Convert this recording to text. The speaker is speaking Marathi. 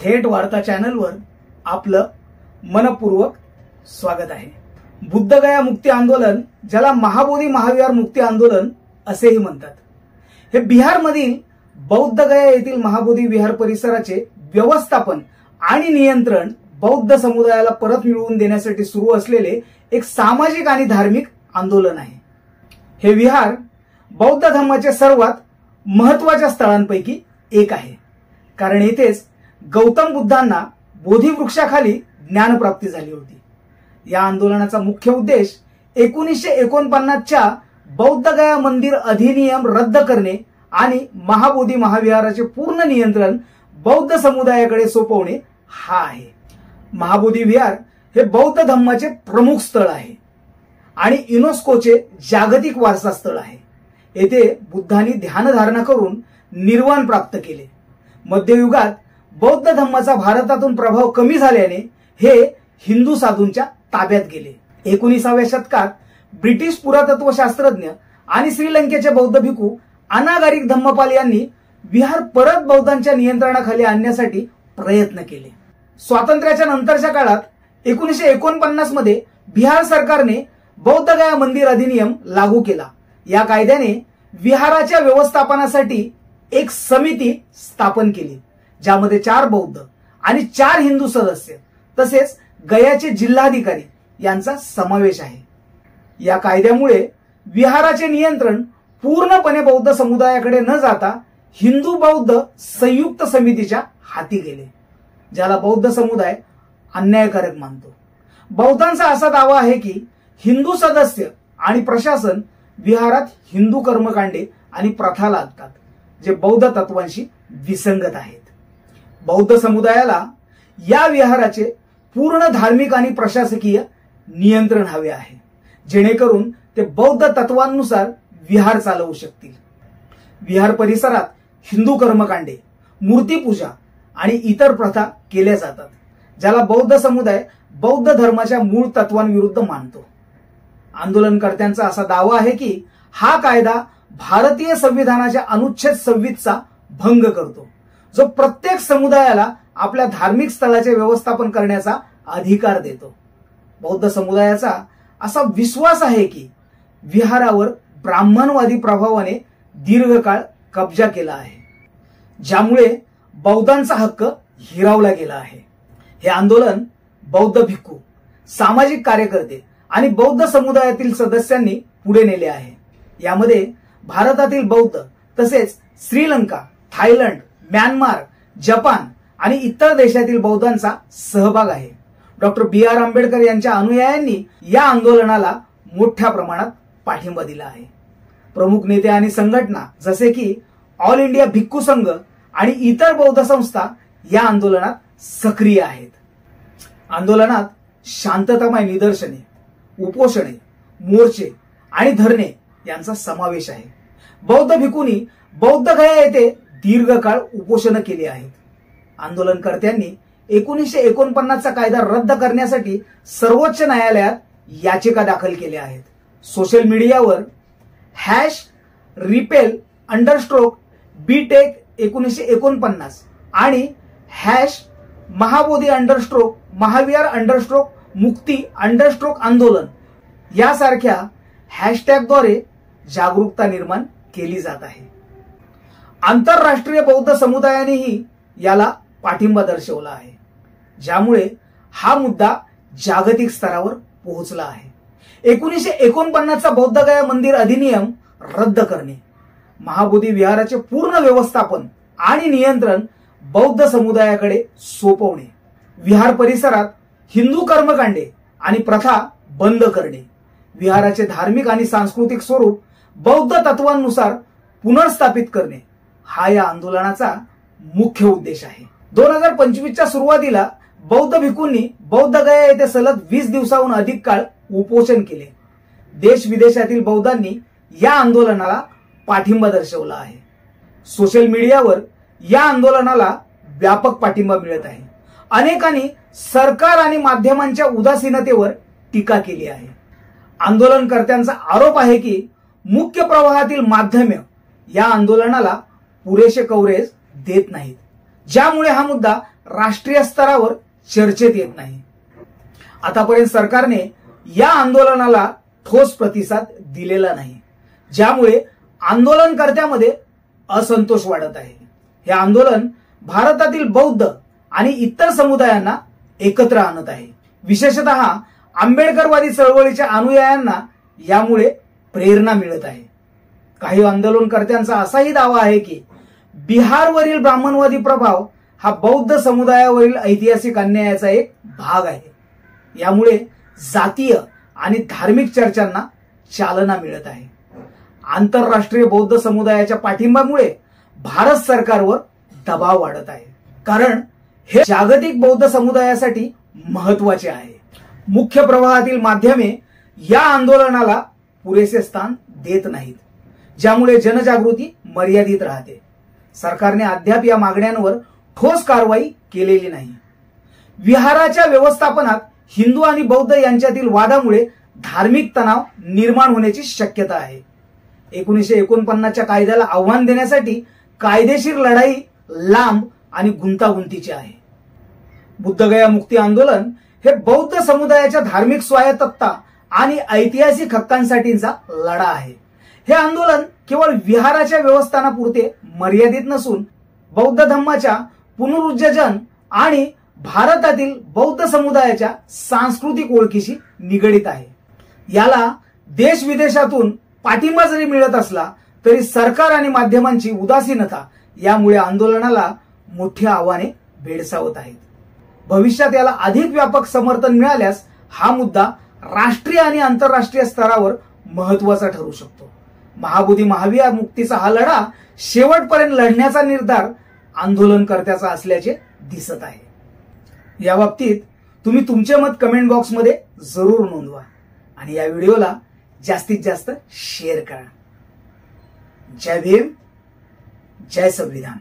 थेट वार्ता चॅनलवर आपलं मनपूर्वक स्वागत आहे। बुद्धगया मुक्ती आंदोलन, ज्याला महाबोधी महाविहार मुक्ती आंदोलन असेही म्हणतात, हे बिहारमधील बौद्ध गया येथील महाबोधी विहार परिसराचे व्यवस्थापन आणि नियंत्रण बौद्ध समुदायाला परत मिळवून देण्यासाठी सुरू असलेले एक सामाजिक आणि धार्मिक आंदोलन आहे। हे विहार बौद्ध धर्माचे सर्वात महत्त्वाच्या स्थळांपैकी एक आहे, कारण येथेच गौतम बुद्धांना बोधी वृक्षाखाली ज्ञानप्राप्ती झाली होती। या आंदोलनाचा मुख्य उद्देश 1949च्या बौद्ध गया मंदिर अधिनियम रद्द करणे आणि महाबोधी महाविहाराचे पूर्ण नियंत्रण बौद्ध समुदायाकडे सोपवणे हा आहे। महाबोधी विहार हे बौद्ध धर्माचे प्रमुख स्थळ आहे आणि युनेस्कोचे जागतिक वारसा स्थळ आहे। येथे बुद्धांनी ध्यानधारणा करून निर्वाण प्राप्त केले। मध्ययुगात बौद्ध धर्माचा भारतातून प्रभाव कमी झाल्याने हे हिंदू साधूंच्या ताब्यात गेले। 19व्या शतकात ब्रिटिश पुरातत्वशास्त्रज्ञ आणि श्रीलंकेचे बौद्ध भिक्खू अनागारिक धम्मपाल यांनी विहार परत बौद्धांच्या नियंत्रणाखाली आणण्यासाठी प्रयत्न केले। स्वातंत्र्याच्या नंतरच्या काळात 1949 मध्ये बिहार सरकारने बौद्ध गया मंदिर अधिनियम लागू केला। या कायद्याने विहाराच्या व्यवस्थापनासाठी एक समिती स्थापन केली, ज्यामध्ये 4 बौद्ध आणि 4 हिंदू सदस्य तसेच गयाचे जिल्हाधिकारी यांचा समावेश आहे। या कायद्यामुळे विहाराचे नियंत्रण पूर्णपणे बौद्ध समुदायाकडे न जाता हिंदू बौद्ध संयुक्त समितीच्या हाती गेले, ज्याला बौद्ध समुदाय अन्यायकारक मानतो। बौद्धांचा असा दावा आहे की हिंदू सदस्य आणि प्रशासन विहारात हिंदू कर्मकांडे आणि प्रथा लादतात, जे बौद्ध तत्वांशी विसंगत आहेत। बौद्ध समुदायाला या विहाराचे पूर्ण धार्मिक आणि प्रशासकीय नियंत्रण हवे आहे, जेणेकरून ते बौद्ध तत्वांनुसार विहार चालवू शकतील। विहार परिसरात हिंदू कर्मकांडे, मूर्तीपूजा आणि इतर प्रथा केल्या जातात, ज्याला बौद्ध समुदाय बौद्ध धर्माच्या मूळ तत्वांविरुद्ध मानतो। आंदोलनकर्त्यांचा असा दावा आहे की हा कायदा भारतीय संविधानाच्या अनुच्छेद 26चा भंग करतो, जो प्रत्येक समुदायाला आपल्या धार्मिक स्थळाचे व्यवस्थापन करण्याचा अधिकार देतो। बौद्ध समुदायाचा असा विश्वास आहे की विहारावर ब्राह्मणवादी प्रभावाने दीर्घकाळ कब्जा केला आहे, ज्यामुळे बौद्धांचा हक्क हिरावला गेला आहे। हे आंदोलन बौद्ध भिक्खू, सामाजिक कार्यकर्ते आणि बौद्ध समुदायातील सदस्यांनी पुढे नेले आहे। यामध्ये भारतातील बौद्ध तसेच श्रीलंका, थायलंड, म्यानमार, जपान आणि इतर देशातील बौद्धांचा सहभाग आहे। Doctor B.R. आंबेडकर यांच्या अनुयायांनी या आंदोलनाला मोठ्या प्रमाणात पाठिंबा दिला आहे। प्रमुख नेते आणि संघटना जसे की ऑल इंडिया भिक्खू संघ आणि इतर बौद्ध संस्था या आंदोलनात सक्रिय आहेत। आंदोलनात शांततामय निदर्शने, उपोषणे, मोर्चे आणि धरणे यांचा समावेश आहे। बौद्ध भिक्खूंनी बौद्ध गया येथे दीर्घकाळ उपोषण केली आहेत। आंदोलनकर्त्यांनी 1949चा कायदा रद्द करण्यासाठी सर्वोच्च न्यायालयात याचिका दाखल केल्या आहेत। सोशल मीडियावर #RePel_BTech1949 आणि #महाबोधी_महाविहार_मुक्ती_आंदोलन यासारख्या हॅशटॅगद्वारे जागरूकता निर्माण केली जात आहे। आंतरराष्ट्रीय बौद्ध समुदायानेही याला पाठिंबा दर्शवला आहे, ज्यामुळे हा मुद्दा जागतिक स्तरावर पोहोचला आहे। 1949चा बौद्ध गया मंदिर अधिनियम रद्द करणे, महाबोधी विहाराचे पूर्ण व्यवस्थापन आणि नियंत्रण बौद्ध समुदायाकडे सोपवणे, विहार परिसरात हिंदू कर्मकांडे आणि प्रथा बंद करणे, विहाराचे धार्मिक आणि सांस्कृतिक स्वरूप बौद्ध तत्वांनुसार पुनर्स्थापित करणे हा या आंदोलनाचा मुख्य उद्देश आहे। 2025च्या सुरुवातीला बौद्ध भिक्खूंनी बौद्ध गया येथे सलग 20 दिवसाहून अधिक काळ उपोषण केले। देश विदेशातील बौद्धांनी या आंदोलनाला पाठिंबा दर्शवला आहे। सोशल मीडियावर या आंदोलनाला व्यापक पाठिंबा मिळत आहे। अनेकांनी सरकार आणि माध्यमांच्या उदासीनतेवर टीका केली आहे। आंदोलनकर्त्यांचा आरोप आहे की मुख्य प्रवाहातील माध्यमे या आंदोलनाला पुरेसे कव्हरेज देत नाहीत, ज्यामुळे हा मुद्दा राष्ट्रीय स्तरावर चर्चेत येत नाही। आतापर्यंत सरकारने या आंदोलनाला ठोस प्रतिसाद दिलेला नाही, ज्यामुळे आंदोलनकर्त्यामध्ये असंतोष वाढत आहे। हे आंदोलन भारतातील बौद्ध आणि इतर समुदायांना एकत्र आणत आहे। विशेषतः आंबेडकरवादी चळवळीच्या अनुयायांना यामुळे प्रेरणा मिळत आहे। काही आंदोलनकर्त्यांचा असाही दावा आहे की बिहारवरील ब्राह्मणवादी प्रभाव हा बौद्ध समुदायावरील ऐतिहासिक अन्यायाचा एक भाग आहे। यामुळे जातीय आणि धार्मिक चर्चांना चालना मिळत आहे। आंतरराष्ट्रीय बौद्ध समुदायाच्या पाठिंब्यामुळे भारत सरकारवर दबाव वाढत आहे, कारण हे जागतिक बौद्ध समुदायासाठी महत्वाचे आहे। मुख्य प्रवाहातील माध्यमे या आंदोलनाला पुरेसे स्थान देत नाहीत, ज्यामुळे जनजागृती मर्यादित राहते। सरकारने अद्याप या मागण्यांवर ठोस कारवाई केलेली नाही। विहाराच्या व्यवस्थापनात हिंदू आणि बौद्ध यांच्यातील वादामुळे धार्मिक तणाव निर्माण होण्याची शक्यता आहे। 1949च्या कायद्याला आव्हान देण्यासाठी कायदेशीर लढाई लांब आणि गुंतागुंतीची आहे। बुद्धगया मुक्ती आंदोलन हे बौद्ध समुदायाच्या धार्मिक स्वायत्तता आणि ऐतिहासिक हक्कांसाठीचा लढा आहे। हे आंदोलन केवळ विहाराच्या व्यवस्थापनापुरते मर्यादित नसून बौद्ध धम्माच्या पुनरुज्जीवन आणि भारतातील बौद्ध समुदायाच्या सांस्कृतिक ओळखीशी निगडित आहे। याला देश विदेशातून पाठिंबा जरी मिळत असला तरी सरकार आणि माध्यमांची उदासीनता यामुळे आंदोलनाला मोठी आव्हाने भेडसावत आहेत। भविष्यात याला अधिक व्यापक समर्थन मिळाल्यास हा मुद्दा राष्ट्रीय आणि आंतरराष्ट्रीय स्तरावर महत्वाचा ठरू शकतो। महाबोधी महाविहार मुक्तीचा हा लढा शेवटपर्यंत लढण्याचा निर्धार आंदोलनकर्त्याचा असल्याचे दिसत आहे। या बाबतीत तुम्ही तुमचे मत कमेंट बॉक्समध्ये जरूर नोंदवा आणि या व्हिडिओला जास्तीत जास्त शेअर करा। जय भीम, जय संविधान।